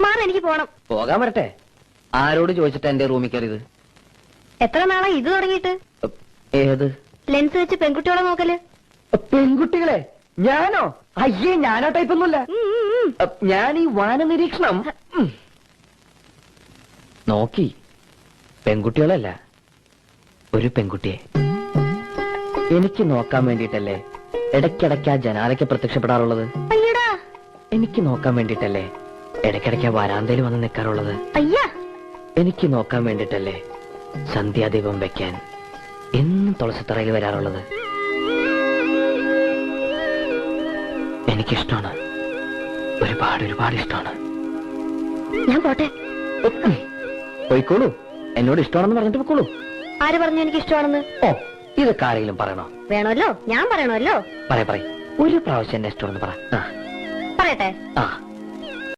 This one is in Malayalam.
മാറി, എനിക്ക് പോണം. പോകാൻ വരട്ടെ. ആരോട് ചോദിച്ചിട്ടാ എന്റെ റൂമിൽ കയറിയത്? എത്ര നാളാ ഇത് തുടങ്ങിയിട്ട്? ഏത് ലെൻസ് വെച്ച് പെൺകുട്ടികളെ നോക്കല്? പെൺകുട്ടികളെ? ഞാനോ? അയ്യേ, ഞാനോ ടൈപ്പൊന്നുമില്ല. ഞാൻ ഈ വാന നിരീക്ഷണം നോക്കി. പെൺകുട്ടികളല്ല, ഒരു പെൺകുട്ടിയെ. എനിക്ക് നോക്കാൻ വേണ്ടിട്ടല്ലേ ഇടയ്ക്കിടയ്ക്ക് ആ ജനാലയ്ക്ക് പ്രത്യക്ഷപ്പെടാറുള്ളത്? അയ്യടാ. എനിക്ക് നോക്കാൻ വേണ്ടിട്ടല്ലേ ഇടയ്ക്കിടയ്ക്ക് വരാന്തയിൽ വന്ന് നിൽക്കാറുള്ളത്? അയ്യാ. എനിക്ക് നോക്കാൻ വേണ്ടിട്ടല്ലേ സന്ധ്യാദീപം വെക്കാൻ എന്നും തുളസിത്തറയിൽ വരാറുള്ളത്? എനിക്കിഷ്ടമാണ്, ഒരുപാട് ഒരുപാട് ഇഷ്ടമാണ്. ഞാൻ പോട്ടെ. പോയിക്കോളൂ, എന്നോട് ഇഷ്ടമാണെന്ന് പറഞ്ഞിട്ട് പോയിക്കോളൂ. ആര് പറഞ്ഞു എനിക്ക് ഇഷ്ടമാണെന്ന്? ഓ, ഇതൊക്കെ ആരെങ്കിലും പറയണോ? വേണമല്ലോ, ഞാൻ പറയണമല്ലോ. പറയ ഒരു പ്രാവശ്യം എന്നെ ഇഷ്ടമാണെന്ന് പറ. പറയട്ടെ? ആ